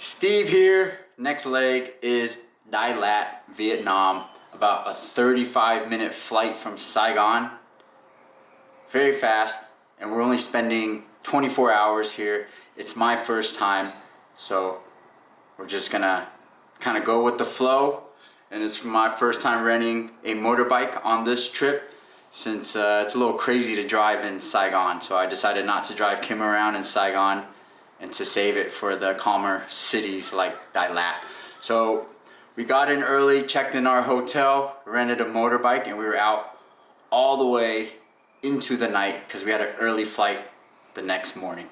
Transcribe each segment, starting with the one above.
Steve here. Next leg is Đà Lạt, Vietnam. About a 35-minute flight from Saigon. Very fast, and we're only spending 24 hours here. It's my first time, so we're just gonna kind of go with the flow. And it's my first time renting a motorbike on this trip since it's a little crazy to drive in Saigon. So I decided not to drive Kim around in Saigon and to save it for the calmer cities like Đà Lạt. So we got in early, checked in our hotel, rented a motorbike, and we were out all the way into the night because we had an early flight the next morning.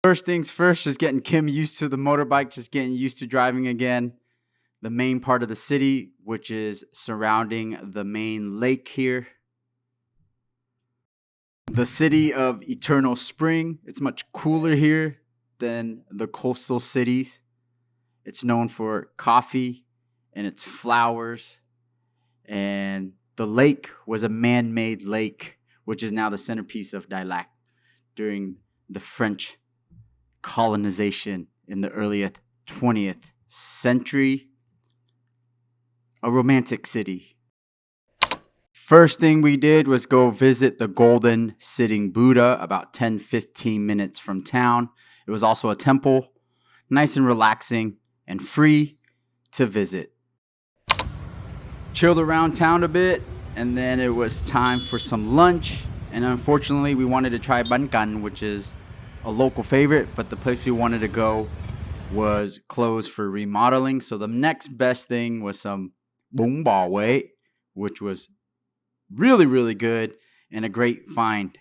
First things first, just getting Kim used to the motorbike, just getting used to driving again. The main part of the city, which is surrounding the main lake here. The city of Eternal Spring. It's much cooler here than the coastal cities. It's known for coffee and its flowers. And the lake was a man-made lake, which is now the centerpiece of Đà Lạt during the French colonization in the early 20th century. A romantic city. First thing we did was go visit the Golden Sitting Buddha about 10-15 minutes from town. It was also a temple, nice and relaxing and free to visit. Chilled around town a bit, and then it was time for some lunch. And unfortunately, we wanted to try bánh căn, which is a local favorite, but the place we wanted to go was closed for remodeling. So the next best thing was some bún bò Huế, which was really, really good and a great find.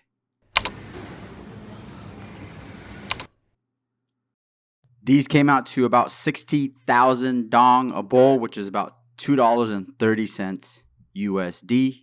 These came out to about 60,000 dong a bowl, which is about $2.30 USD.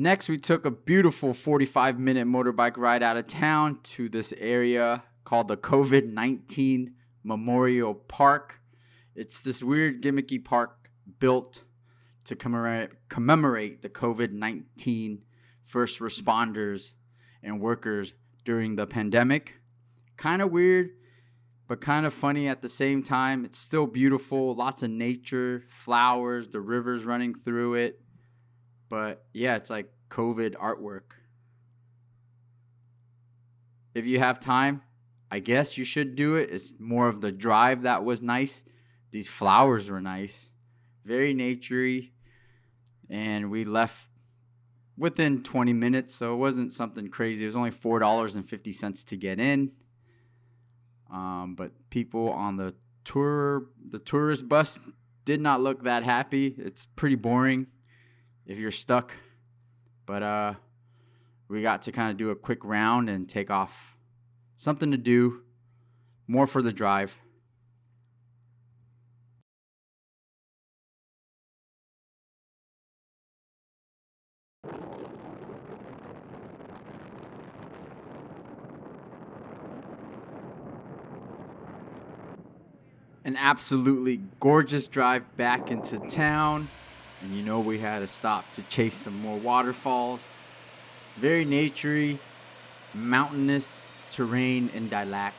Next, we took a beautiful 45-minute motorbike ride out of town to this area called the COVID-19 Memorial Park. It's this weird gimmicky park built to commemorate the COVID-19 first responders and workers during the pandemic. Kind of weird, but kind of funny at the same time. It's still beautiful, lots of nature, flowers, the rivers running through it. But yeah, it's like COVID artwork. If you have time, I guess you should do it. It's more of the drive that was nice. These flowers were nice. Very naturey. And we left within 20 minutes, so it wasn't something crazy. It was only $4.50 to get in. But people on the tourist bus did not look that happy. It's pretty boring if you're stuck. But we got to kind of do a quick round and take off. Something to do. More for the drive. An absolutely gorgeous drive back into town. And you know we had to stop to chase some more waterfalls. Very naturey, mountainous terrain in Đà Lạt.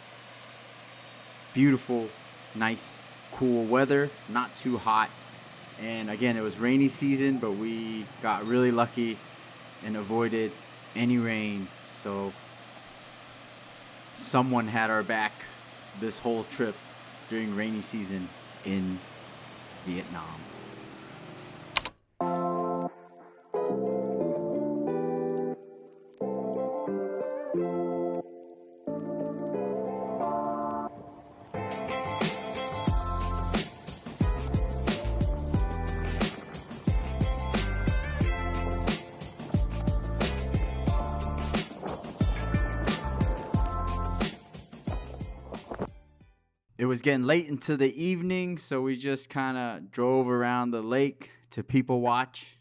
Beautiful, nice, cool weather, not too hot. And again, it was rainy season, but we got really lucky and avoided any rain. So someone had our back this whole trip during rainy season in Vietnam. It was getting late into the evening, so we just kind of drove around the lake to people watch.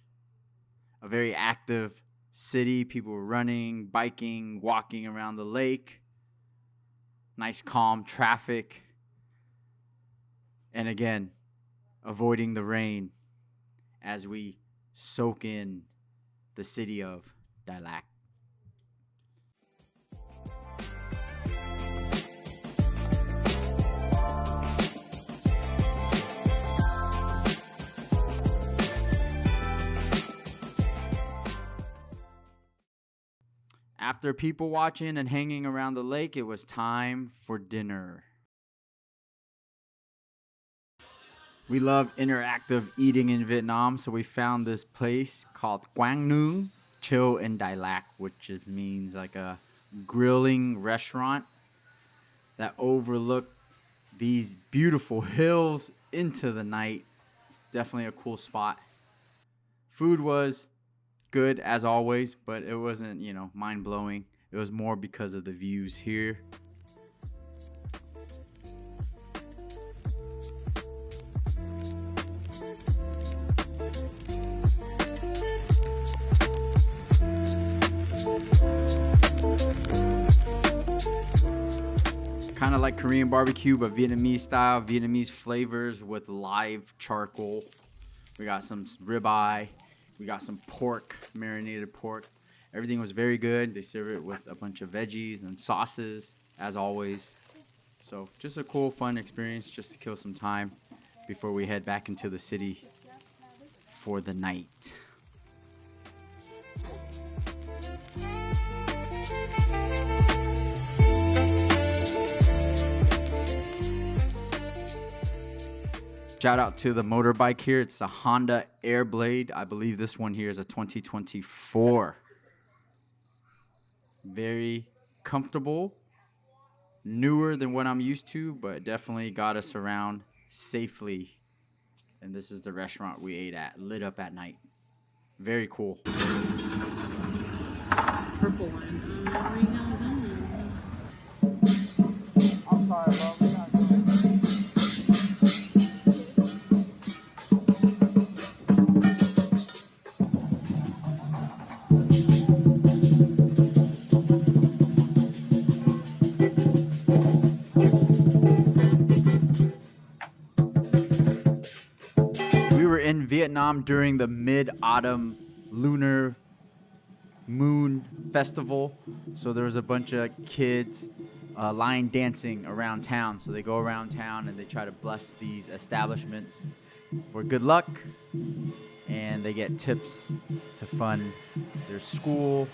a very active city. People were running, biking, walking around the lake. Nice calm traffic. And again, avoiding the rain as we soak in the city of Đà Lạt. After people watching and hanging around the lake, it was time for dinner. We love interactive eating in Vietnam, so we found this place called Quán Chill in Đà Lạt, which means like a grilling restaurant that overlooked these beautiful hills into the night. It's definitely a cool spot. Food was good as always, but it wasn't, mind-blowing. It was more because of the views here. Kind of like Korean barbecue, but Vietnamese style, Vietnamese flavors with live charcoal. We got some ribeye. We got some pork, marinated pork. Everything was very good. They serve it with a bunch of veggies and sauces, as always. So just a cool, fun experience just to kill some time before we head back into the city for the night. Shout out to the motorbike here. It's a Honda Airblade. I believe this one here is a 2024. Very comfortable. Newer than what I'm used to, but definitely got us around safely. And this is the restaurant we ate at, lit up at night. Very cool. Purple one. I'm sorry, bro. In Vietnam during the Mid-Autumn Lunar Moon Festival. So there was a bunch of kids line dancing around town. So they go around town and they try to bless these establishments for good luck. And they get tips to fund their school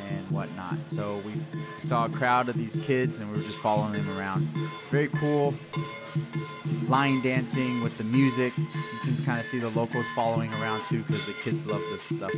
and whatnot. So we saw a crowd of these kids and we were just following them around. Very cool. Line dancing with the music. You can kind of see the locals following around too because the kids love this stuff.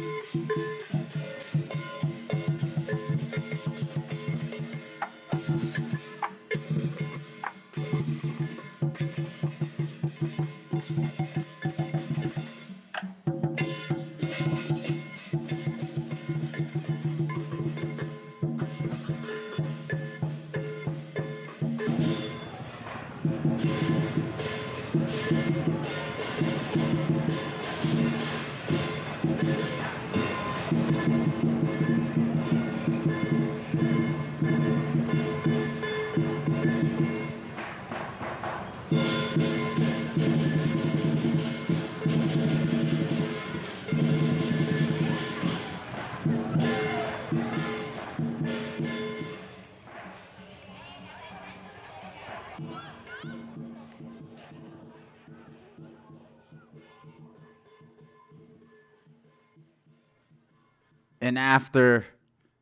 And after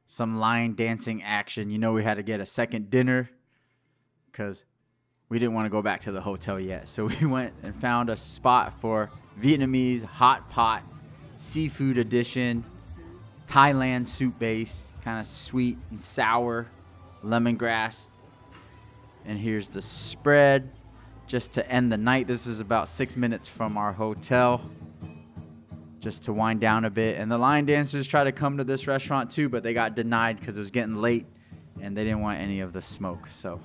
some line dancing action, we had to get a second dinner because we didn't want to go back to the hotel yet. So we went and found a spot for Vietnamese hot pot, seafood edition, Thailand soup base, kind of sweet and sour, lemongrass. And here's the spread just to end the night. This is about 6 minutes from our hotel. Just to wind down a bit. And the line dancers tried to come to this restaurant too, but they got denied because it was getting late and they didn't want any of the smoke. So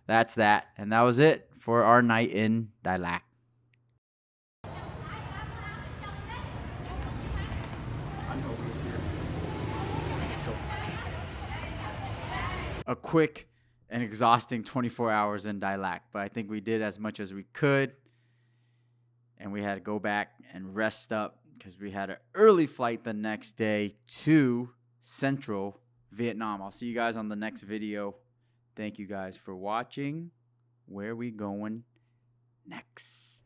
that's that. And that was it for our night in Đà Lạt. a quick and exhausting 24 hours in Đà Lạt, but I think we did as much as we could. And we had to go back and rest up because we had an early flight the next day to Central Vietnam. I'll see you guys on the next video. Thank you guys for watching. Where we going next?